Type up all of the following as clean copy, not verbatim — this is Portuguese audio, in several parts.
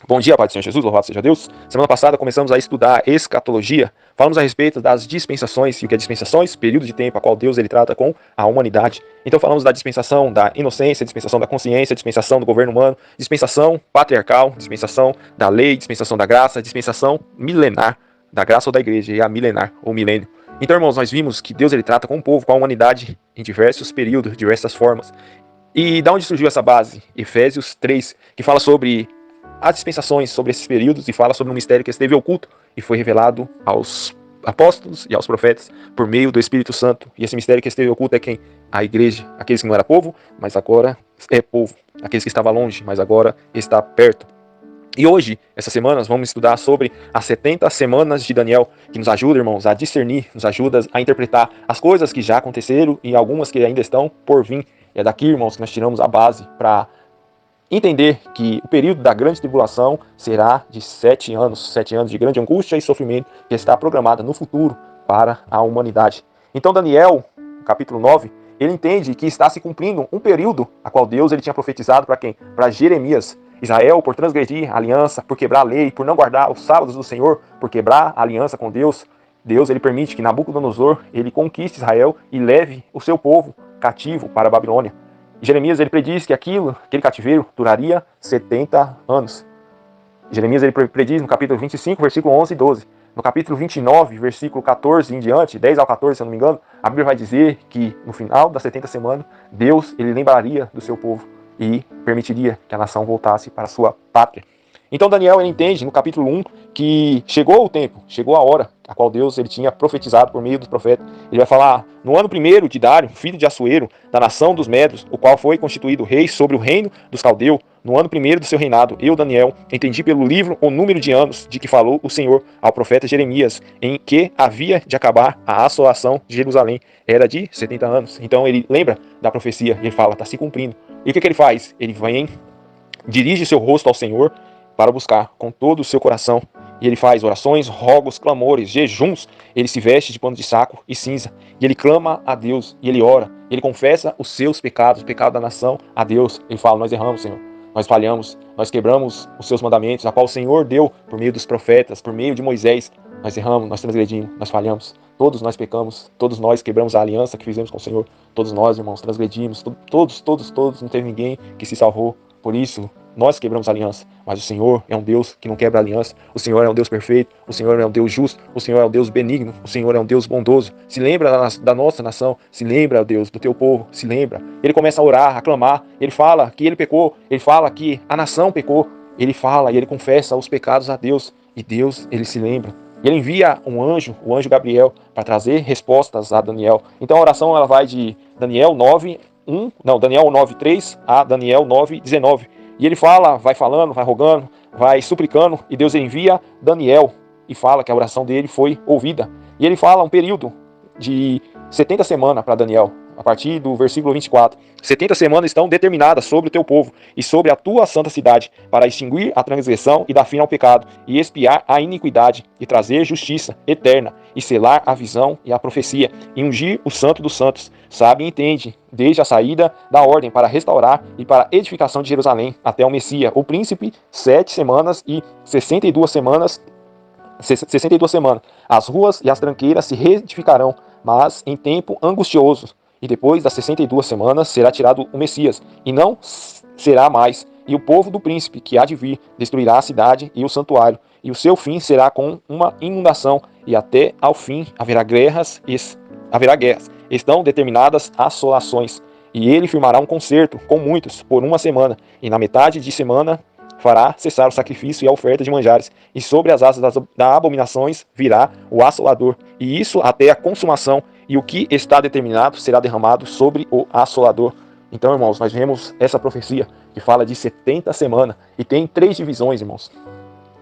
Bom dia, Pai do Senhor Jesus, louvado seja Deus. Semana passada começamos a estudar escatologia. Falamos a respeito das dispensações, e o que é dispensações? Período de tempo a qual Deus ele trata com a humanidade. Então falamos da dispensação da inocência, dispensação da consciência, dispensação do governo humano, dispensação patriarcal, dispensação da lei, dispensação da graça, dispensação milenar, da graça ou da igreja, e a milenar, ou milênio. Então, irmãos, nós vimos que Deus ele trata com o povo, com a humanidade, em diversos períodos, diversas formas. E da onde surgiu essa base? Efésios 3, que fala sobre as dispensações, sobre esses períodos, e fala sobre um mistério que esteve oculto e foi revelado aos apóstolos e aos profetas por meio do Espírito Santo. E esse mistério que esteve oculto é quem? A igreja. Aqueles que não era povo, mas agora é povo. Aqueles que estavam longe, mas agora está perto. E hoje, essas semanas, vamos estudar sobre as 70 semanas de Daniel, que nos ajuda, irmãos, a discernir, nos ajuda a interpretar as coisas que já aconteceram e algumas que ainda estão por vir. É daqui, irmãos, que nós tiramos a base para entender que o período da grande tribulação será de 7 anos de grande angústia e sofrimento que está programada no futuro para a humanidade. Então Daniel, capítulo 9, ele entende que está se cumprindo um período a qual Deus ele tinha profetizado para quem? Para Jeremias. Israel, por transgredir a aliança, por quebrar a lei, por não guardar os sábados do Senhor, por quebrar a aliança com Deus, Deus ele permite que Nabucodonosor ele conquiste Israel e leve o seu povo cativo para a Babilônia. Jeremias ele prediz que aquele cativeiro duraria 70 anos. Jeremias ele prediz no capítulo 25, versículo 11 e 12. No capítulo 29, versículo 14 em diante, 10 ao 14, se eu não me engano, a Bíblia vai dizer que no final das 70 semanas, Deus ele lembraria do seu povo e permitiria que a nação voltasse para a sua pátria. Então Daniel ele entende no capítulo 1 que chegou o tempo, chegou a hora a qual Deus ele tinha profetizado por meio dos profetas. Ele vai falar, no ano primeiro de Dário, filho de Assuero, da nação dos Medos, o qual foi constituído rei sobre o reino dos Caldeus, no ano primeiro do seu reinado, eu, Daniel, entendi pelo livro o número de anos de que falou o Senhor ao profeta Jeremias, em que havia de acabar a assolação de Jerusalém. Era de 70 anos. Então ele lembra da profecia, ele fala, está se cumprindo. E o que ele faz? Ele vem, dirige seu rosto ao Senhor, para buscar com todo o seu coração. E ele faz orações, rogos, clamores, jejuns. Ele se veste de pano de saco e cinza. E ele clama a Deus. E ele ora. Ele confessa os seus pecados, o pecado da nação, a Deus. Ele fala, nós erramos, Senhor. Nós falhamos. Nós quebramos os seus mandamentos, a qual o Senhor deu por meio dos profetas, por meio de Moisés. Nós erramos, nós transgredimos, nós falhamos. Todos nós pecamos. Todos nós quebramos a aliança que fizemos com o Senhor. Todos nós, irmãos, transgredimos. Todos. Não teve ninguém que se salvou. Por isso, nós quebramos a aliança, mas o Senhor é um Deus que não quebra a aliança. O Senhor é um Deus perfeito, o Senhor é um Deus justo, o Senhor é um Deus benigno, o Senhor é um Deus bondoso. Se lembra da nossa nação, se lembra, Deus, do teu povo, se lembra. Ele começa a orar, a clamar, ele fala que ele pecou, ele fala que a nação pecou, ele fala e ele confessa os pecados a Deus, e Deus, ele se lembra. Ele envia um anjo, o anjo Gabriel, para trazer respostas a Daniel. Então a oração ela vai de Daniel 9:3 a Daniel 9:19. E ele fala, vai falando, vai rogando, vai suplicando, e Deus envia Daniel e fala que a oração dele foi ouvida. E ele fala um período de 70 semanas para Daniel, a partir do versículo 24. 70 semanas estão determinadas sobre o teu povo e sobre a tua santa cidade, para extinguir a transgressão e dar fim ao pecado, e expiar a iniquidade, e trazer justiça eterna, e selar a visão e a profecia, e ungir o santo dos santos. Sabe e entende, desde a saída da ordem para restaurar e para a edificação de Jerusalém, até o Messias, o príncipe, 7 semanas e 62 semanas. 62 semanas. As ruas e as tranqueiras se reedificarão, mas em tempo angustioso. E depois das 62 semanas será tirado o Messias, e não será mais. E o povo do príncipe que há de vir destruirá a cidade e o santuário, e o seu fim será com uma inundação, e até ao fim haverá guerras. Estão determinadas assolações, e ele firmará um concerto com muitos por uma semana, e na metade de semana fará cessar o sacrifício e a oferta de manjares, e sobre as asas das abominações virá o assolador, e isso até a consumação, e o que está determinado será derramado sobre o assolador. Então, irmãos, nós vemos essa profecia que fala de 70 semanas, e tem 3 divisões, irmãos.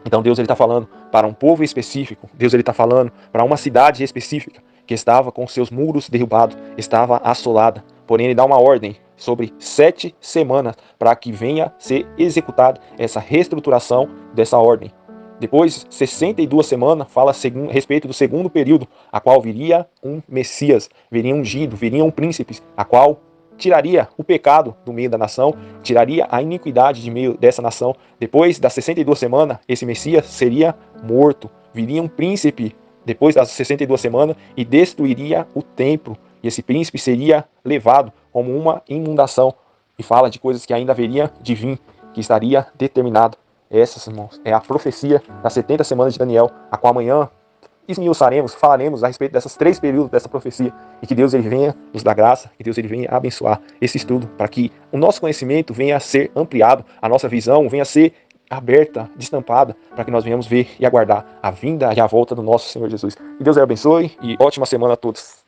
Então Deus está falando para um povo específico, Deus está falando para uma cidade específica, que estava com seus muros derrubados, estava assolada. Porém, ele dá uma ordem sobre 7 semanas para que venha ser executada essa reestruturação dessa ordem. Depois, 62 semanas, fala a respeito do segundo período, a qual viria um Messias, viria um ungido, viriam príncipes, a qual tiraria o pecado do meio da nação, tiraria a iniquidade de meio dessa nação. Depois das 62 semanas, esse Messias seria morto. Viria um príncipe depois das 62 semanas e destruiria o templo. E esse príncipe seria levado como uma inundação. E fala de coisas que ainda haveria de vir, que estaria determinado. Essas, irmãos, é a profecia das 70 semanas de Daniel, a qual amanhã esmiuçaremos, falaremos a respeito dessas 3 períodos dessa profecia, e que Deus ele venha nos dar graça, que Deus ele venha abençoar esse estudo, para que o nosso conhecimento venha a ser ampliado, a nossa visão venha a ser aberta, destampada, para que nós venhamos ver e aguardar a vinda e a volta do nosso Senhor Jesus. Que Deus abençoe e ótima semana a todos.